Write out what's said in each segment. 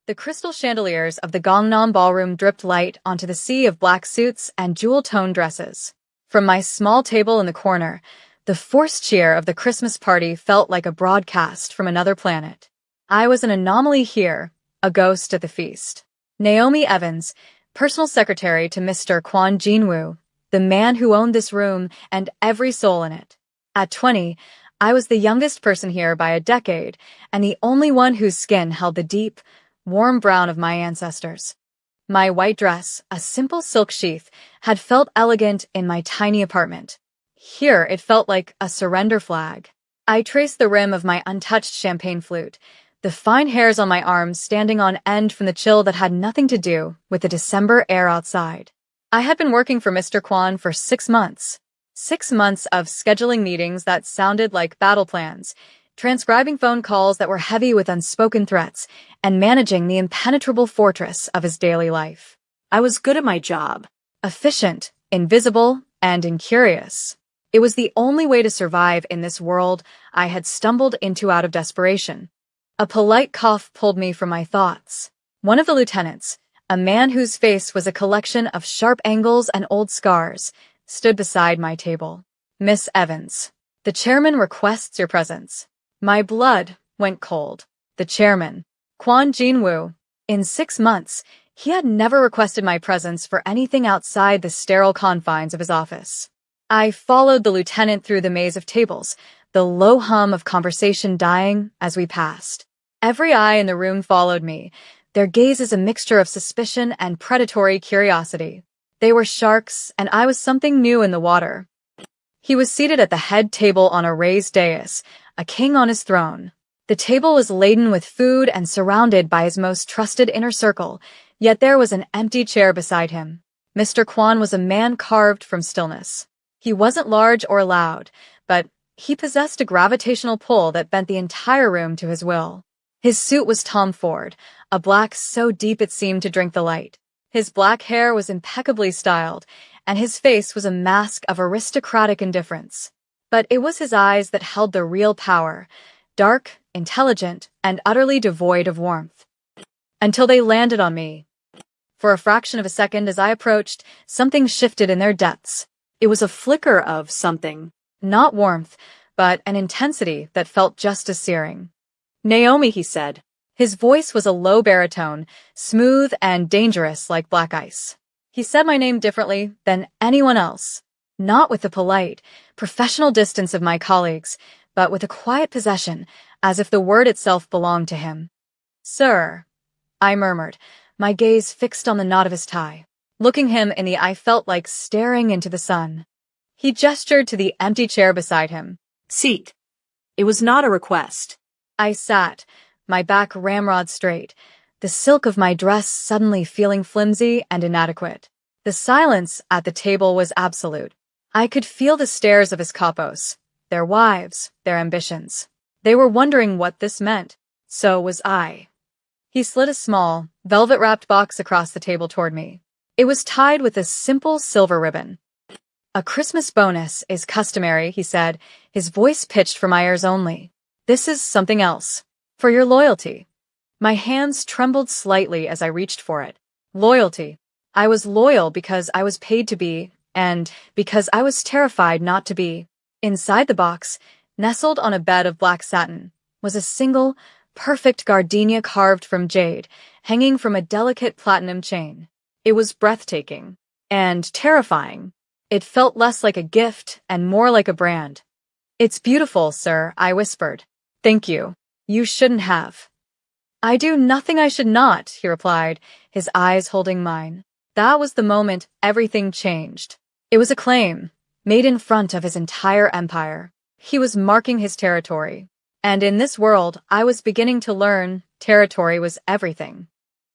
The crystal chandeliers of the Gangnam ballroom dripped light onto the sea of black suits and jewel-toned dresses. From my small table in the corner, the forced cheer of the Christmas party felt like a broadcast from another planet. I was an anomaly here, a ghost at the feast. Naomi Evans, personal secretary to Mr. Kwon Jinwoo, the man who owned this room and every soul in it. At 20, I was the youngest person here by a decade, and the only one whose skin held the deep, warm brown of my ancestors. My white dress, a simple silk sheath, had felt elegant in my tiny apartment. Here it felt like a surrender flag. I traced the rim of my untouched champagne flute, the fine hairs on my arms standing on end from the chill that had nothing to do with the December air outside. I had been working for Mr. Kwon for 6 months. 6 months of scheduling meetings that sounded like battle plans, transcribing phone calls that were heavy with unspoken threats, and managing the impenetrable fortress of his daily life. I was good at my job. Efficient, invisible, and incurious. It was the only way to survive in this world I had stumbled into out of desperation. A polite cough pulled me from my thoughts. One of the lieutenants, a man whose face was a collection of sharp angles and old scars, stood beside my table. "Miss Evans, the chairman requests your presence." My blood went cold. The chairman, Kwon Jinwoo. In 6 months, he had never requested my presence for anything outside the sterile confines of his office. I followed the lieutenant through the maze of tables, the low hum of conversation dying as we passed. Every eye in the room followed me, their gazes a mixture of suspicion and predatory curiosity. They were sharks, and I was something new in the water. He was seated at the head table on a raised dais, a king on his throne. The table was laden with food and surrounded by his most trusted inner circle, yet there was an empty chair beside him. Mr. Kwon was a man carved from stillness. He wasn't large or loud, but he possessed a gravitational pull that bent the entire room to his will. His suit was Tom Ford, a black so deep it seemed to drink the light. His black hair was impeccably styled, and his face was a mask of aristocratic indifference. But it was his eyes that held the real power, dark, intelligent, and utterly devoid of warmth. Until they landed on me. For a fraction of a second as I approached, something shifted in their depths. It was a flicker of something, not warmth, but an intensity that felt just as searing. "Naomi," he said. His voice was a low baritone, smooth and dangerous like black ice. He said my name differently than anyone else, not with the polite, professional distance of my colleagues, but with a quiet possession, as if the word itself belonged to him. "Sir," I murmured, my gaze fixed on the knot of his tie. Looking him in the eye felt like staring into the sun. He gestured to the empty chair beside him. "Seat." It was not a request. I sat, my back ramrod straight, the silk of my dress suddenly feeling flimsy and inadequate. The silence at the table was absolute. I could feel the stares of his kapos, their wives, their ambitions. They were wondering what this meant. So was I. He slid a small, velvet-wrapped box across the table toward me. It was tied with a simple silver ribbon. "A Christmas bonus is customary," he said, his voice pitched for my ears only. "This is something else. For your loyalty." My hands trembled slightly as I reached for it. Loyalty. I was loyal because I was paid to be, and because I was terrified not to be. Inside the box, nestled on a bed of black satin, was a single, perfect gardenia carved from jade, hanging from a delicate platinum chain. It was breathtaking and terrifying. It felt less like a gift and more like a brand. "It's beautiful, sir," I whispered. "Thank you. You shouldn't have." "I do nothing I should not," he replied, his eyes holding mine. That was the moment everything changed. It was a claim, made in front of his entire empire. He was marking his territory. And in this world, I was beginning to learn territory was everything.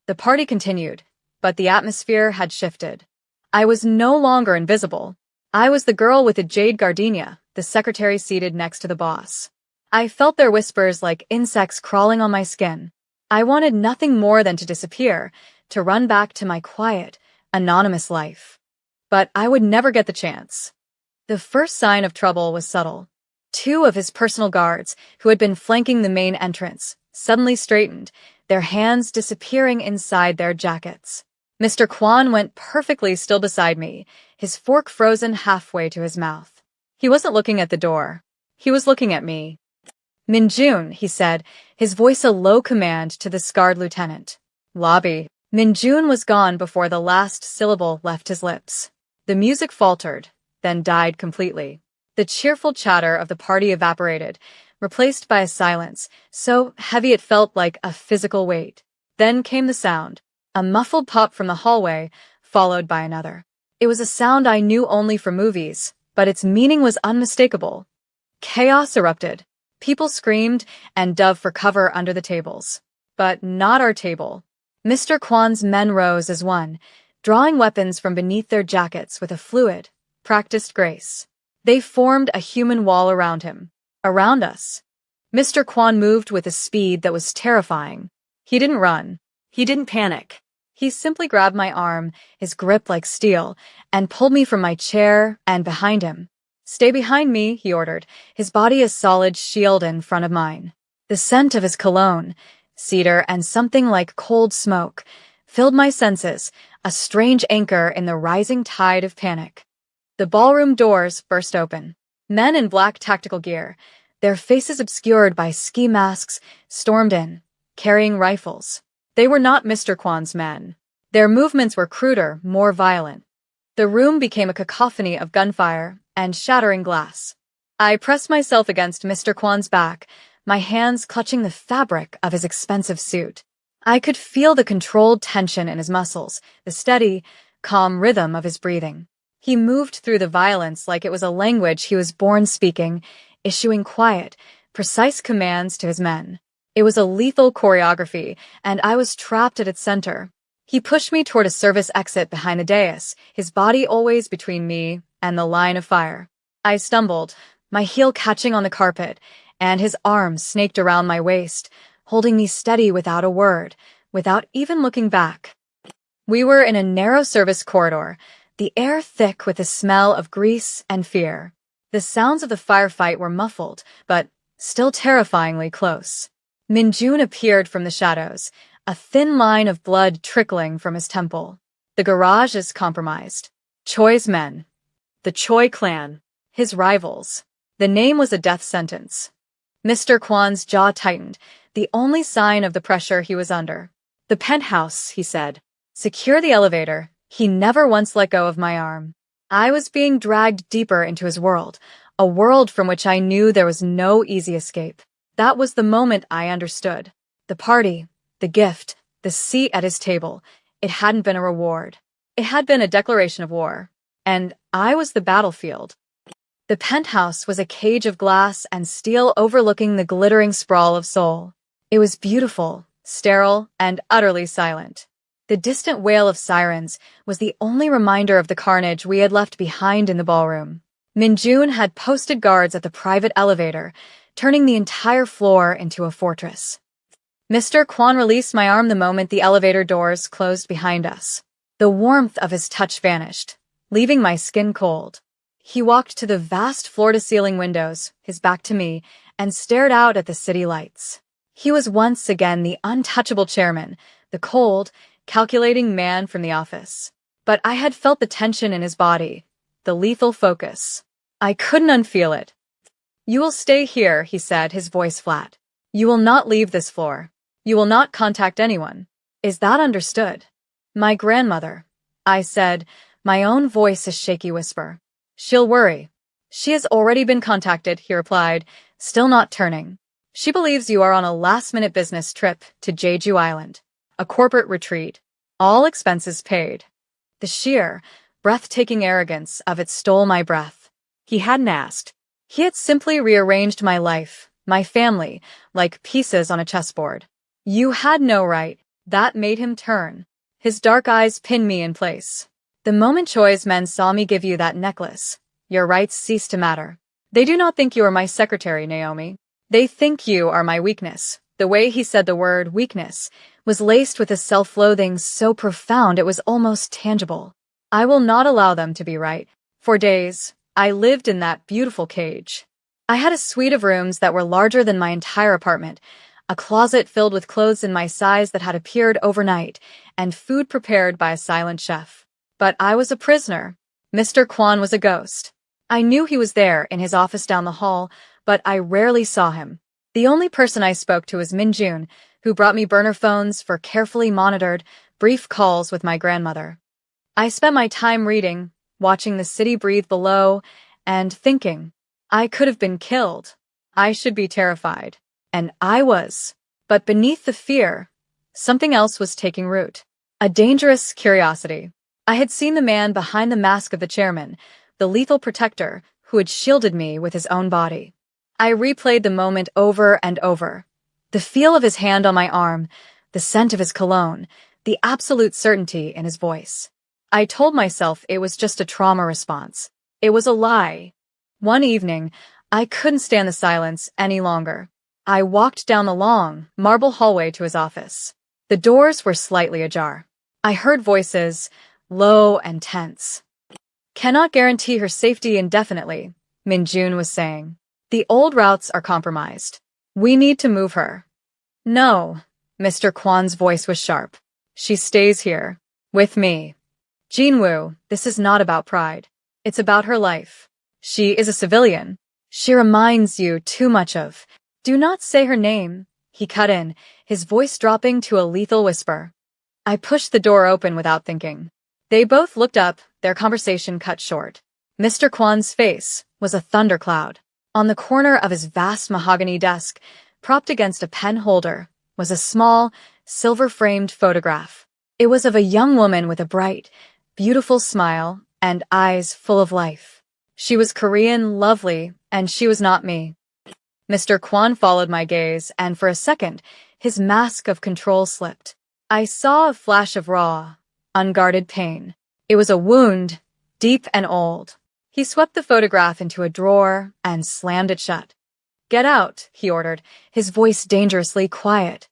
The party continued, but the atmosphere had shifted. I was no longer invisible. I was the girl with the jade gardenia, the secretary seated next to the boss. I felt their whispers like insects crawling on my skin. I wanted nothing more than to disappear, to run back to my quiet, anonymous life. But I would never get the chance. The first sign of trouble was subtle. 2 of his personal guards, who had been flanking the main entrance, suddenly straightened, their hands disappearing inside their jackets. Mr. Kwan went perfectly still beside me, his fork frozen halfway to his mouth. He wasn't looking at the door. He was looking at me. Minjun, he said, his voice a low command to the scarred lieutenant. Lobby. Minjun was gone before the last syllable left his lips. The music faltered, then died completely. The cheerful chatter of the party evaporated, replaced by a silence, so heavy it felt like a physical weight. Then came the sound, a muffled pop from the hallway, followed by another. It was a sound I knew only from movies, but its meaning was unmistakable. Chaos erupted. People screamed and dove for cover under the tables. But not our table. Mr. Kwan's men rose as one, drawing weapons from beneath their jackets with a fluid, practiced grace. They formed a human wall around him. Around us. Mr. Kwan moved with a speed that was terrifying. He didn't run. He didn't panic. He simply grabbed my arm, his grip like steel, and pulled me from my chair and behind him. Stay behind me, he ordered, his body a solid shield in front of mine. The scent of his cologne, cedar and something like cold smoke, filled my senses, a strange anchor in the rising tide of panic. The ballroom doors burst open. Men in black tactical gear, their faces obscured by ski masks, stormed in, carrying rifles. They were not Mr. Kwan's men. Their movements were cruder, more violent. The room became a cacophony of gunfire and shattering glass. I pressed myself against Mr. Kwan's back, my hands clutching the fabric of his expensive suit. I could feel the controlled tension in his muscles, the steady, calm rhythm of his breathing. He moved through the violence like it was a language he was born speaking, issuing quiet, precise commands to his men. It was a lethal choreography, and I was trapped at its center. He pushed me toward a service exit behind the dais, his body always between me and the line of fire. I stumbled, my heel catching on the carpet, and his arms snaked around my waist, holding me steady without a word, without even looking back. We were in a narrow service corridor, the air thick with the smell of grease and fear. The sounds of the firefight were muffled, but still terrifyingly close. Minjun appeared from the shadows, a thin line of blood trickling from his temple. The garage is compromised. Choi's men. The Choi clan. His rivals. The name was a death sentence. Mr. Kwan's jaw tightened, the only sign of the pressure he was under. The penthouse, he said. Secure the elevator. He never once let go of my arm. I was being dragged deeper into his world, a world from which I knew there was no easy escape. That was the moment I understood. The party, the gift, the seat at his table. It hadn't been a reward. It had been a declaration of war. And I was the battlefield. The penthouse was a cage of glass and steel overlooking the glittering sprawl of Seoul. It was beautiful, sterile, and utterly silent. The distant wail of sirens was the only reminder of the carnage we had left behind in the ballroom. Minjun had posted guards at the private elevator, turning the entire floor into a fortress. Mr. Kwan released my arm the moment the elevator doors closed behind us. The warmth of his touch vanished, leaving my skin cold. He walked to the vast floor-to-ceiling windows, his back to me, and stared out at the city lights. He was once again the untouchable chairman, the cold, calculating man from the office. But I had felt the tension in his body, the lethal focus. I couldn't unfeel it. You will stay here, he said, his voice flat. You will not leave this floor. You will not contact anyone. Is that understood? My grandmother, I said, my own voice a shaky whisper. She'll worry. She has already been contacted, he replied, still not turning. She believes you are on a last-minute business trip to Jeju Island, a corporate retreat, all expenses paid. The sheer, breathtaking arrogance of it stole my breath. He hadn't asked. He had simply rearranged my life, my family, like pieces on a chessboard. You had no right. That made him turn. His dark eyes pinned me in place. The moment Choi's men saw me give you that necklace, your rights ceased to matter. They do not think you are my secretary, Naomi. They think you are my weakness. The way he said the word weakness was laced with a self-loathing so profound it was almost tangible. I will not allow them to be right. For days, I lived in that beautiful cage. I had a suite of rooms that were larger than my entire apartment, a closet filled with clothes in my size that had appeared overnight, and food prepared by a silent chef. But I was a prisoner. Mr. Kwan was a ghost. I knew he was there in his office down the hall, but I rarely saw him. The only person I spoke to was Min Jun, who brought me burner phones for carefully monitored, brief calls with my grandmother. I spent my time reading, watching the city breathe below, and thinking, I could have been killed. I should be terrified. And I was. But beneath the fear, something else was taking root. A dangerous curiosity. I had seen the man behind the mask of the chairman, the lethal protector who had shielded me with his own body. I replayed the moment over and over. The feel of his hand on my arm, the scent of his cologne, the absolute certainty in his voice. I told myself it was just a trauma response. It was a lie. One evening, I couldn't stand the silence any longer. I walked down the long, marble hallway to his office. The doors were slightly ajar. I heard voices, low and tense. Cannot guarantee her safety indefinitely, Min Jun was saying. The old routes are compromised. We need to move her. No, Mr. Kwan's voice was sharp. She stays here. With me. Jinwoo, this is not about pride. It's about her life. She is a civilian. She reminds you too much of. Do not say her name, he cut in, his voice dropping to a lethal whisper. I pushed the door open without thinking. They both looked up, their conversation cut short. Mr. Kwan's face was a thundercloud. On the corner of his vast mahogany desk, propped against a pen holder, was a small, silver-framed photograph. It was of a young woman with a bright, beautiful smile and eyes full of life. She was Korean, lovely, and she was not me. Mr. Kwan followed my gaze, and for a second, his mask of control slipped. I saw a flash of raw, unguarded pain. It was a wound, deep and old. He swept the photograph into a drawer and slammed it shut. Get out, he ordered, his voice dangerously quiet.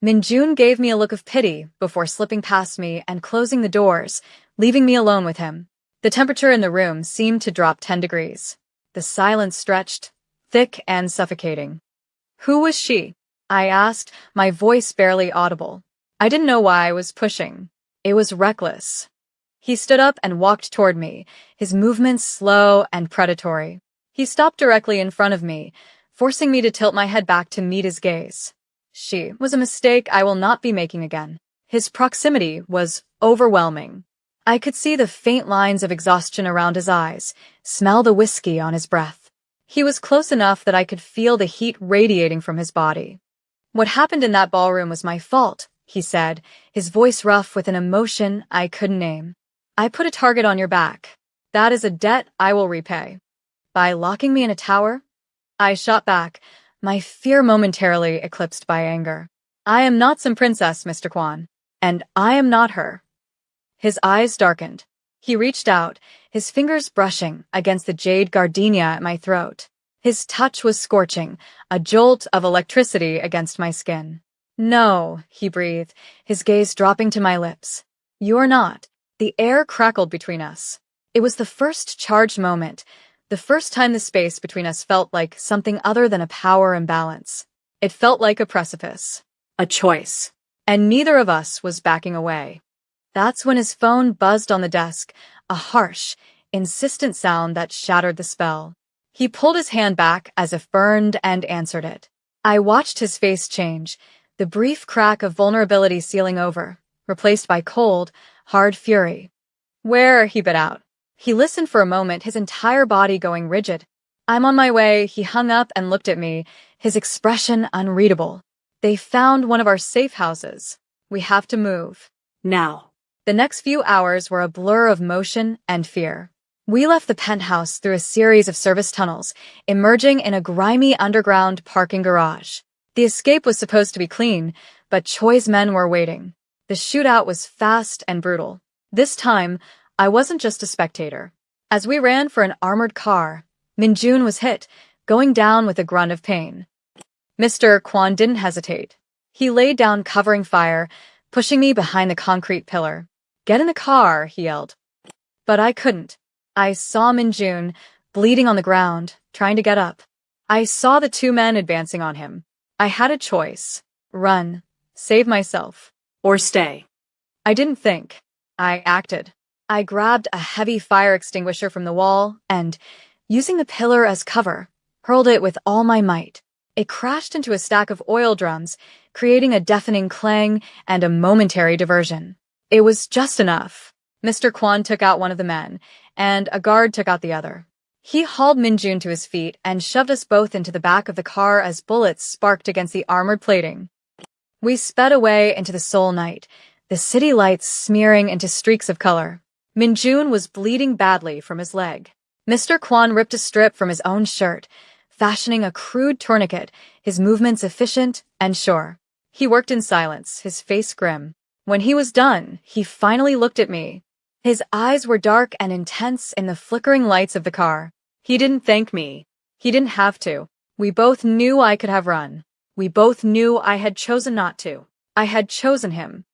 Min Jun gave me a look of pity before slipping past me and closing the doors, leaving me alone with him. The temperature in the room seemed to drop 10 degrees. The silence stretched, thick and suffocating. Who was she? I asked, my voice barely audible. I didn't know why I was pushing. It was reckless. He stood up and walked toward me, his movements slow and predatory. He stopped directly in front of me, forcing me to tilt my head back to meet his gaze. She was a mistake I will not be making again. His proximity was overwhelming. I could see the faint lines of exhaustion around his eyes, smell the whiskey on his breath. He was close enough that I could feel the heat radiating from his body. What happened in that ballroom was my fault, he said, his voice rough with an emotion I couldn't name. I put a target on your back. That is a debt I will repay. By locking me in a tower? I shot back, my fear momentarily eclipsed by anger. I am not some princess, Mr. Kwan. And I am not her. His eyes darkened. He reached out, his fingers brushing against the jade gardenia at my throat. His touch was scorching, a jolt of electricity against my skin. No, he breathed, his gaze dropping to my lips. You're not. The air crackled between us. It was the first charged moment, the first time the space between us felt like something other than a power imbalance. It felt like a precipice. A choice. And neither of us was backing away. That's when his phone buzzed on the desk, a harsh, insistent sound that shattered the spell. He pulled his hand back as if burned and answered it. I watched his face change, the brief crack of vulnerability sealing over, replaced by cold, hard fury. Where? He bit out. He listened for a moment, his entire body going rigid. I'm on my way. He hung up and looked at me, his expression unreadable. They found one of our safe houses. We have to move. Now. The next few hours were a blur of motion and fear. We left the penthouse through a series of service tunnels, emerging in a grimy underground parking garage. The escape was supposed to be clean, but Choi's men were waiting. The shootout was fast and brutal. This time, I wasn't just a spectator. As we ran for an armored car, Min Jun was hit, going down with a grunt of pain. Mr. Kwan didn't hesitate. He laid down covering fire, pushing me behind the concrete pillar. Get in the car, he yelled. But I couldn't. I saw Min Jun, bleeding on the ground, trying to get up. I saw the two men advancing on him. I had a choice. Run. Save myself. Or stay. I didn't think. I acted. I grabbed a heavy fire extinguisher from the wall and, using the pillar as cover, hurled it with all my might. It crashed into a stack of oil drums, creating a deafening clang and a momentary diversion. It was just enough. Mr. Kwan took out one of the men, and a guard took out the other. He hauled Minjun to his feet and shoved us both into the back of the car as bullets sparked against the armored plating. We sped away into the Seoul night, the city lights smearing into streaks of color. Minjun was bleeding badly from his leg. Mr. Kwan ripped a strip from his own shirt, fashioning a crude tourniquet, his movements efficient and sure. He worked in silence, his face grim. When he was done, he finally looked at me. His eyes were dark and intense in the flickering lights of the car. He didn't thank me. He didn't have to. We both knew I could have run. We both knew I had chosen not to. I had chosen him.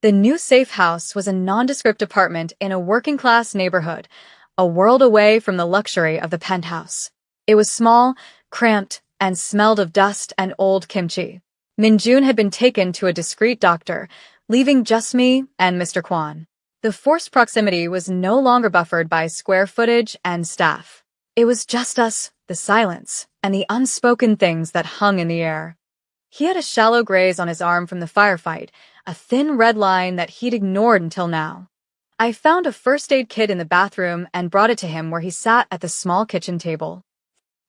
The new safe house was a nondescript apartment in a working-class neighborhood, a world away from the luxury of the penthouse. It was small, cramped, and smelled of dust and old kimchi. Minjun had been taken to a discreet doctor, leaving just me and Mr. Kwan. The forced proximity was no longer buffered by square footage and staff. It was just us, the silence, and the unspoken things that hung in the air. He had a shallow graze on his arm from the firefight, a thin red line that he'd ignored until now. I found a first aid kit in the bathroom and brought it to him where he sat at the small kitchen table.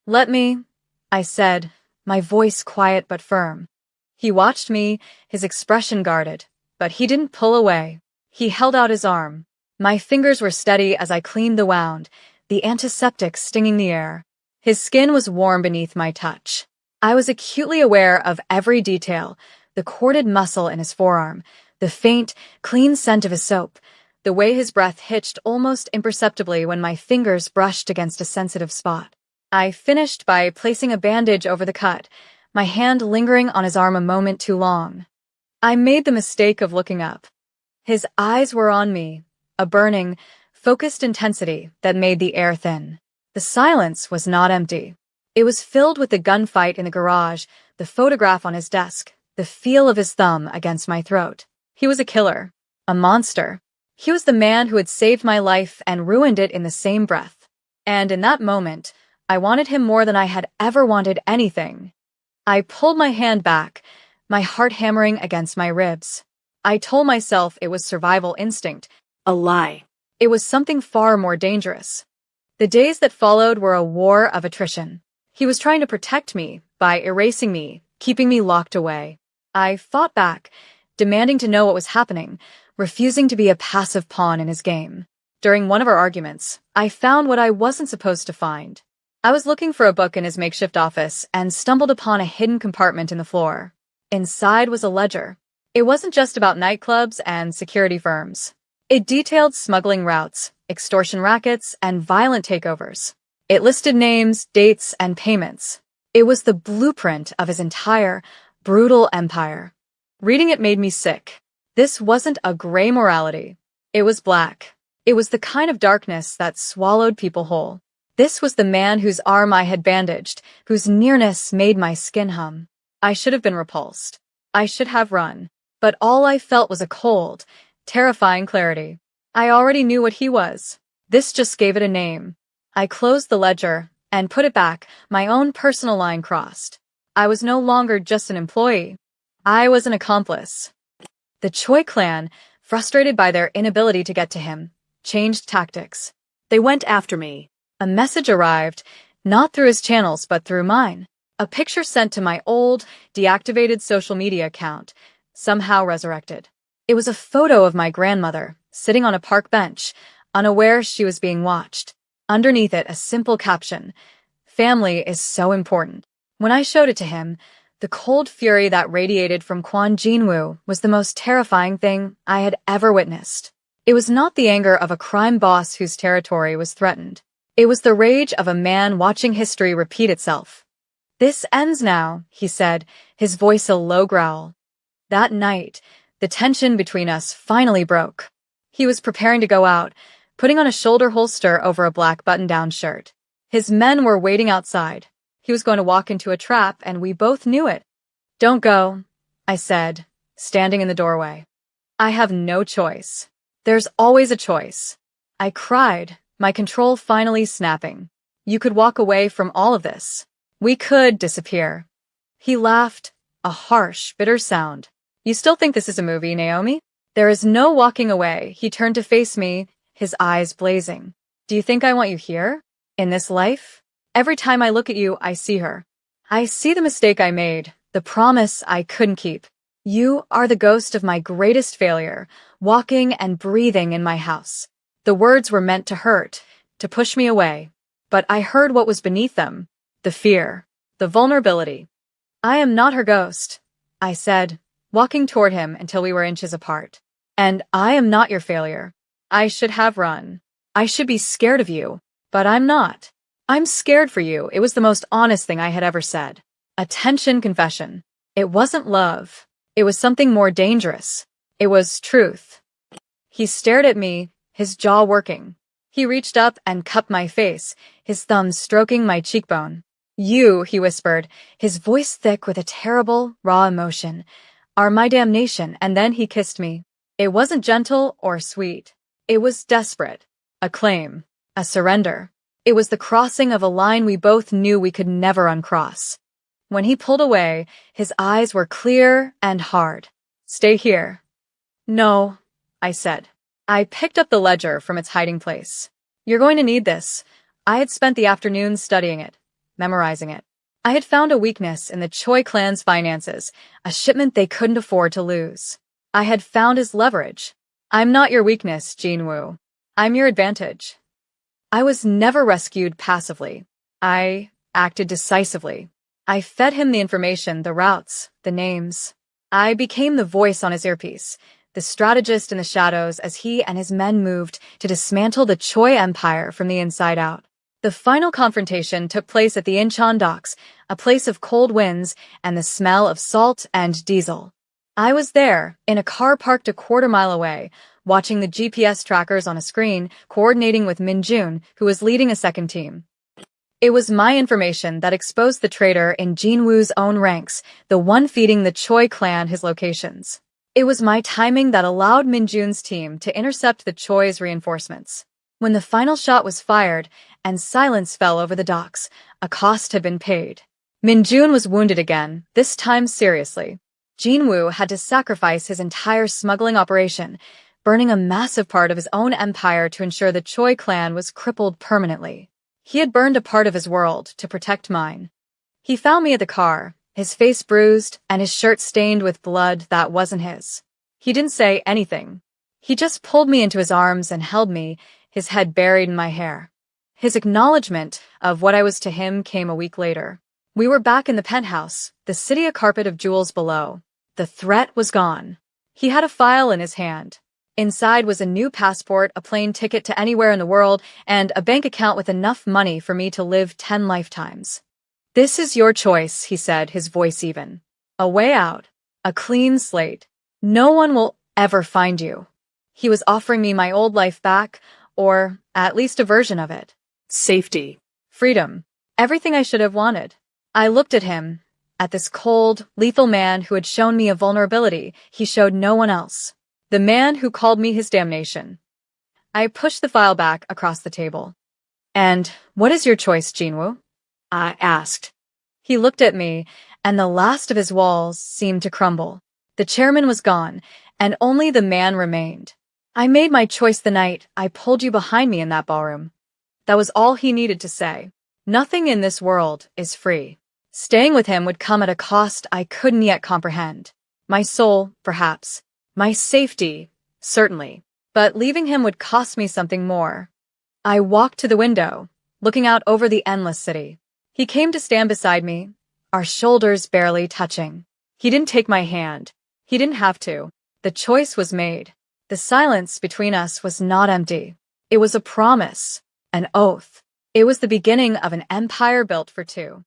"Let me," I said, my voice quiet but firm. He watched me, his expression guarded, but he didn't pull away. He held out his arm. My fingers were steady as I cleaned the wound, the antiseptic stinging the air. His skin was warm beneath my touch. I was acutely aware of every detail, the corded muscle in his forearm, the faint, clean scent of his soap, the way his breath hitched almost imperceptibly when my fingers brushed against a sensitive spot. I finished by placing a bandage over the cut, my hand lingering on his arm a moment too long. I made the mistake of looking up. His eyes were on me, a burning, focused intensity that made the air thin. The silence was not empty. It was filled with the gunfight in the garage, the photograph on his desk, the feel of his thumb against my throat. He was a killer, a monster. He was the man who had saved my life and ruined it in the same breath. And in that moment, I wanted him more than I had ever wanted anything. I pulled my hand back, my heart hammering against my ribs. I told myself it was survival instinct. A lie. It was something far more dangerous. The days that followed were a war of attrition. He was trying to protect me by erasing me, keeping me locked away. I fought back, demanding to know what was happening, refusing to be a passive pawn in his game. During one of our arguments, I found what I wasn't supposed to find. I was looking for a book in his makeshift office and stumbled upon a hidden compartment in the floor. Inside was a ledger. It wasn't just about nightclubs and security firms. It detailed smuggling routes, extortion rackets, and violent takeovers. It listed names, dates, and payments. It was the blueprint of his entire, brutal empire. Reading it made me sick. This wasn't a gray morality. It was black. It was the kind of darkness that swallowed people whole. This was the man whose arm I had bandaged, whose nearness made my skin hum. I should have been repulsed. I should have run. But all I felt was a cold, terrifying clarity. I already knew what he was. This just gave it a name. I closed the ledger and put it back, my own personal line crossed. I was no longer just an employee. I was an accomplice. The Choi clan, frustrated by their inability to get to him, changed tactics. They went after me. A message arrived, not through his channels but through mine. A picture sent to my old, deactivated social media account, somehow resurrected. It was a photo of my grandmother, sitting on a park bench, unaware she was being watched. Underneath it, a simple caption, "Family is so important." When I showed it to him, the cold fury that radiated from Kwon Jinwoo was the most terrifying thing I had ever witnessed. It was not the anger of a crime boss whose territory was threatened. It was the rage of a man watching history repeat itself. "This ends now," he said, his voice a low growl. That night, the tension between us finally broke. He was preparing to go out, putting on a shoulder holster over a black button-down shirt. His men were waiting outside. He was going to walk into a trap, and we both knew it. Don't go, I said, standing in the doorway. I have no choice. There's always a choice. I cried, my control finally snapping. You could walk away from all of this. We could disappear. He laughed, a harsh, bitter sound. You still think this is a movie, Naomi? There is no walking away. He turned to face me, his eyes blazing. Do you think I want you here? In this life? Every time I look at you, I see her. I see the mistake I made, the promise I couldn't keep. You are the ghost of my greatest failure, walking and breathing in my house. The words were meant to hurt, to push me away. But I heard what was beneath them. The fear, the vulnerability. I am not her ghost, I said, walking toward him until we were inches apart. And I am not your failure. I should have run. I should be scared of you, but I'm not. I'm scared for you. It was the most honest thing I had ever said. A tension confession. It wasn't love. It was something more dangerous. It was truth. He stared at me, his jaw working. He reached up and cupped my face, his thumb stroking my cheekbone. You, he whispered, his voice thick with a terrible, raw emotion, are my damnation, and then he kissed me. It wasn't gentle or sweet. It was desperate. A claim. A surrender. It was the crossing of a line we both knew we could never uncross. When he pulled away, his eyes were clear and hard. Stay here. No, I said. I picked up the ledger from its hiding place. You're going to need this. I had spent the afternoon studying it, memorizing it. I had found a weakness in the Choi clan's finances, a shipment they couldn't afford to lose. I had found his leverage. I'm not your weakness, Jinwoo. I'm your advantage. I was never rescued passively. I acted decisively. I fed him the information, the routes, the names. I became the voice on his earpiece, the strategist in the shadows as he and his men moved to dismantle the Choi Empire from the inside out. The final confrontation took place at the Incheon docks, a place of cold winds and the smell of salt and diesel. I was there, in a car parked a quarter-mile away, watching the GPS trackers on a screen, coordinating with Min-jun, who was leading a second team. It was my information that exposed the traitor in Jinwoo's own ranks, the one feeding the Choi clan his locations. It was my timing that allowed Min-jun's team to intercept the Choi's reinforcements. When the final shot was fired and silence fell over the docks, a cost had been paid. Min-jun was wounded again, this time seriously. Jinwoo had to sacrifice his entire smuggling operation, burning a massive part of his own empire to ensure the Choi clan was crippled permanently. He had burned a part of his world to protect mine. He found me at the car, his face bruised and his shirt stained with blood that wasn't his. He didn't say anything. He just pulled me into his arms and held me, his head buried in my hair. His acknowledgement of what I was to him came a week later. We were back in the penthouse, the city a carpet of jewels below. The threat was gone. He had a file in his hand. Inside was a new passport, a plane ticket to anywhere in the world, and a bank account with enough money for me to live 10 lifetimes. This is your choice, he said, his voice even. A way out. A clean slate. No one will ever find you. He was offering me my old life back, or at least a version of it. Safety. Freedom. Everything I should have wanted. I looked at him, at this cold, lethal man who had shown me a vulnerability he showed no one else. The man who called me his damnation. I pushed the file back across the table. And what is your choice, Jinwoo? I asked. He looked at me, and the last of his walls seemed to crumble. The chairman was gone, and only the man remained. I made my choice the night I pulled you behind me in that ballroom. That was all he needed to say. Nothing in this world is free. Staying with him would come at a cost I couldn't yet comprehend. My soul, perhaps. My safety, certainly. But leaving him would cost me something more. I walked to the window, looking out over the endless city. He came to stand beside me, our shoulders barely touching. He didn't take my hand. He didn't have to. The choice was made. The silence between us was not empty. It was a promise, an oath. It was the beginning of an empire built for two.